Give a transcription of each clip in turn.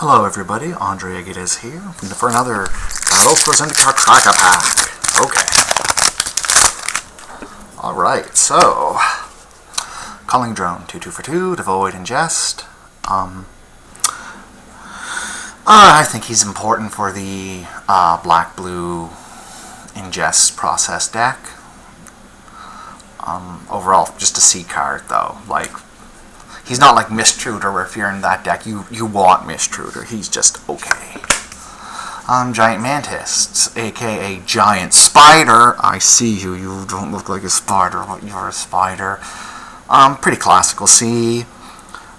Hello everybody, Andre Aguirre here for another Battle for Zendikar Cracker Pack. Okay. Alright, so Calling Drone, 2/2 for 2, Devoid Ingest. I think he's important for the black-blue ingest process deck. Overall, just a C card though. Like, he's not like Mistruder, where if you're in that deck, you want Mistruder. He's just okay. Giant Mantis, aka Giant Spider. I see you. You don't look like a spider, but you're a spider. Pretty classical C.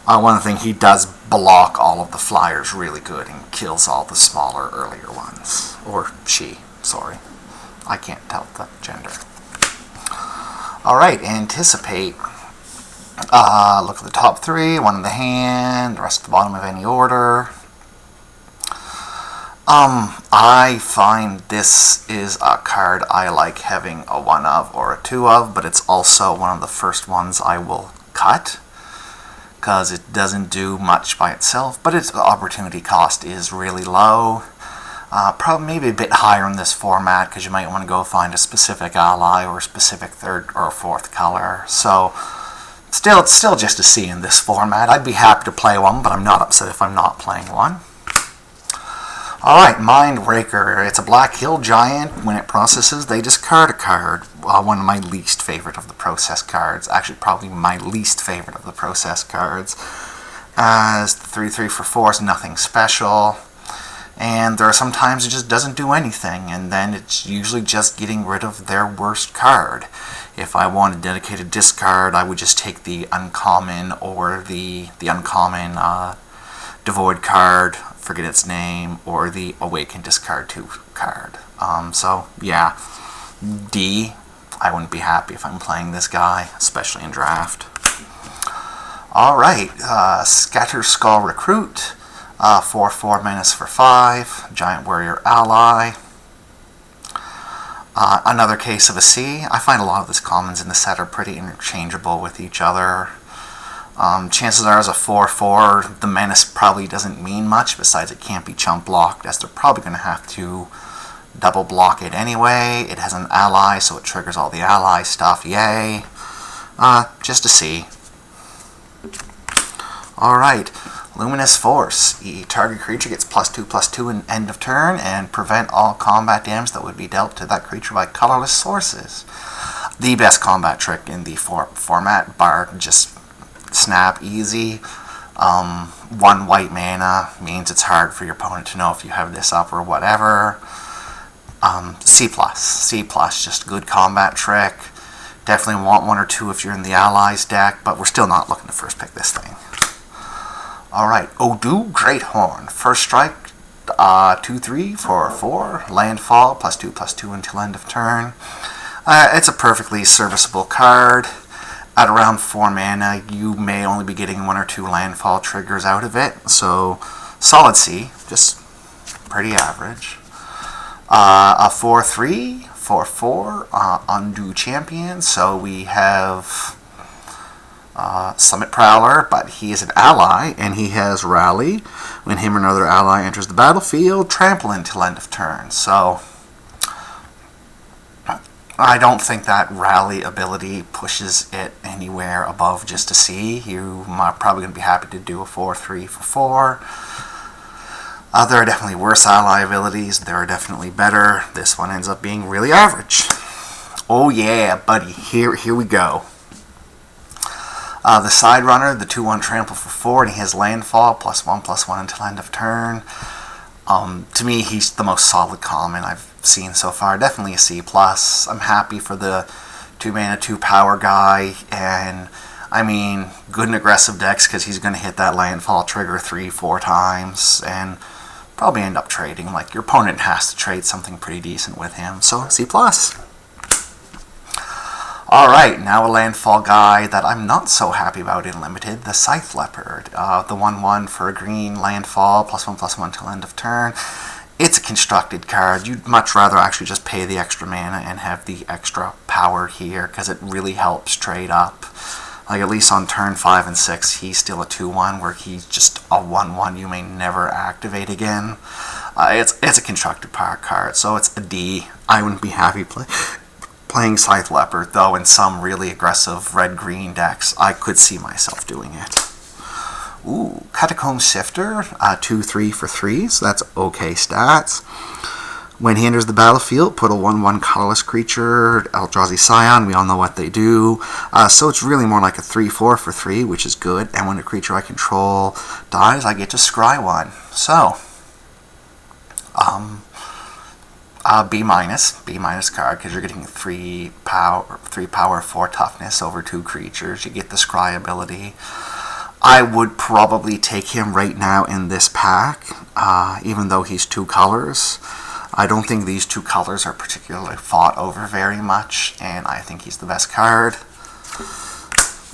One thing, he does block all of the flyers really good and kills all the smaller, earlier ones. Or she, sorry. I can't tell the gender. Alright, Anticipate. Look at the top three, one in the hand, the rest at the bottom of any order. I find this is a card I like having a 1 of or a 2 of, but it's also one of the first ones I will cut, because it doesn't do much by itself, but its opportunity cost is really low. Probably maybe a bit higher in this format, because you might want to go find a specific ally or a specific third or fourth color. So it's still just a C in this format. I'd be happy to play one, but I'm not upset if I'm not playing one. Alright, Mindbreaker. It's a Black Hill Giant. When it processes, they discard a card. One of my least favorite of the process cards. Actually, probably my least favorite of the process cards. As the 3/3 for 4 is nothing special. And there are some times it just doesn't do anything, and then it's usually just getting rid of their worst card. If I want a dedicated discard, I would just take the uncommon or the uncommon Devoid card, forget its name, or the Awaken discard 2 card. So yeah, D. I wouldn't be happy if I'm playing this guy, especially in draft. Alright, Scatter Skull Recruit. 4/4 Menace for 5, Giant Warrior Ally. Another case of a C. I find a lot of these commons in the set are pretty interchangeable with each other. Chances are, as a 4/4, the Menace probably doesn't mean much, besides it can't be chump blocked, as they're probably going to have to double block it anyway. It has an ally, so it triggers all the ally stuff. Yay. Just a C. Alright. Luminous Force. The target creature gets +2/+2 in end of turn, and prevent all combat damage that would be dealt to that creature by colorless sources. The best combat trick in the format, bar just snap easy. 1 white mana means it's hard for your opponent to know if you have this up or whatever. C+. C+, just good combat trick. Definitely want 1 or 2 if you're in the allies deck, but we're still not looking to first pick this thing. Alright, Odu Greathorn. First strike, 2/3 for 4. Landfall, +2/+2 until end of turn. It's a perfectly serviceable card. At around 4 mana, you may only be getting 1 or 2 landfall triggers out of it. So, solid C, just pretty average. A 4/3 for 4, Undo Champion. So we have Summit Prowler, but he is an ally, and he has Rally. When him or another ally enters the battlefield, trample until end of turn. So I don't think that Rally ability pushes it anywhere above just a C. You are probably going to be happy to do a 4/3 for 4. There are definitely worse ally abilities. There are definitely better. This one ends up being really average. Oh yeah, buddy. Here we go. The Side Runner, the 2/1 trample for 4, and he has landfall, +1/+1 until end of turn. To me, he's the most solid common I've seen so far. Definitely a C+. I'm happy for the 2 mana, 2 power guy, and I mean, good and aggressive decks, because he's going to hit that landfall trigger 3-4 times, and probably end up trading. Like, your opponent has to trade something pretty decent with him, so C+. Alright, now a landfall guy that I'm not so happy about in Limited, the Scythe Leopard. The 1/1 for a green landfall, +1/+1 till end of turn. It's a constructed card. You'd much rather actually just pay the extra mana and have the extra power here, because it really helps trade up. Like, at least on turn 5 and 6, he's still a 2-1, where he's just a 1-1 you may never activate again. It's a constructed power card, so it's a D. I wouldn't be happy playing Scythe Leopard, though in some really aggressive red-green decks, I could see myself doing it. Ooh, Catacomb Shifter, 2-3 for 3s, so that's okay stats. When he enters the battlefield, put a 1-1 colorless creature, Eldrazi Scion, we all know what they do. So it's really more like a 3-4 for 3, which is good. And when a creature I control dies, I get to scry one. So, B minus card, because you're getting 3 power, 4 toughness over 2 creatures. You get the scry ability. I would probably take him right now in this pack, even though he's 2 colors. I don't think these 2 colors are particularly fought over very much, and I think he's the best card.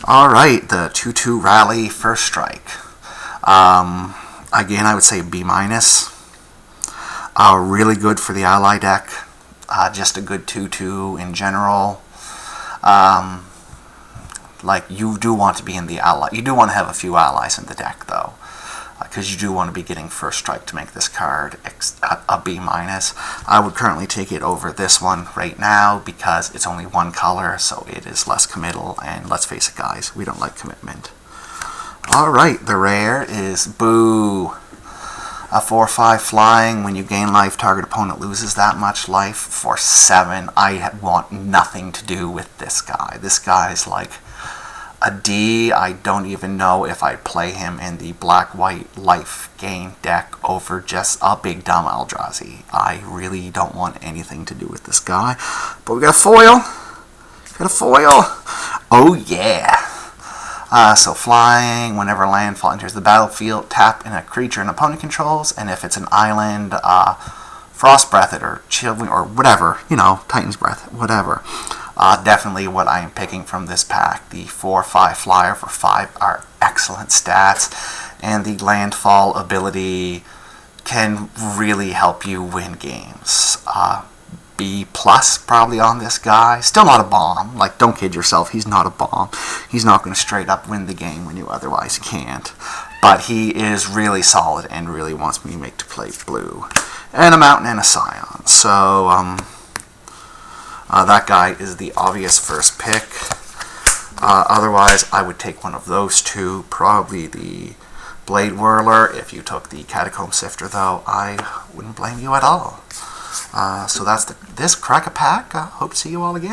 Alright, the 2-2 Rally First Strike. Again, I would say B-. Really good for the ally deck. Just a good 2-2 in general. Like, you do want to be in the ally. You do want to have a few allies in the deck, though, because you do want to be getting First Strike to make this card a B-. I would currently take it over this one right now because it's only 1 color, so it is less committal, and let's face it, guys, we don't like commitment. Alright, the rare is Boo. A 4-5 flying. When you gain life, target opponent loses that much life. For 7, I want nothing to do with this guy. This guy's like a D. I don't even know if I'd play him in the black-white life gain deck over just a big dumb Eldrazi. I really don't want anything to do with this guy. But we got a foil. Oh yeah. So flying, whenever landfall enters the battlefield, tap in a creature an opponent controls, and if it's an island, Frost Breath it, or Chill, or whatever, you know, Titan's Breath, whatever. Definitely what I am picking from this pack. The 4-5 flyer for 5 are excellent stats, and the landfall ability can really help you win games. B+ probably on this guy. Still not a bomb. Like, don't kid yourself, he's not a bomb. He's not going to straight up win the game when you otherwise can't. But he is really solid and really wants me to play blue. And a Mountain and a Scion. So, that guy is the obvious first pick. Otherwise, I would take one of those 2. Probably the Blade Whirler. If you took the Catacomb Sifter, though, I wouldn't blame you at all. So that's this Crack a Pack. Hope to see you all again.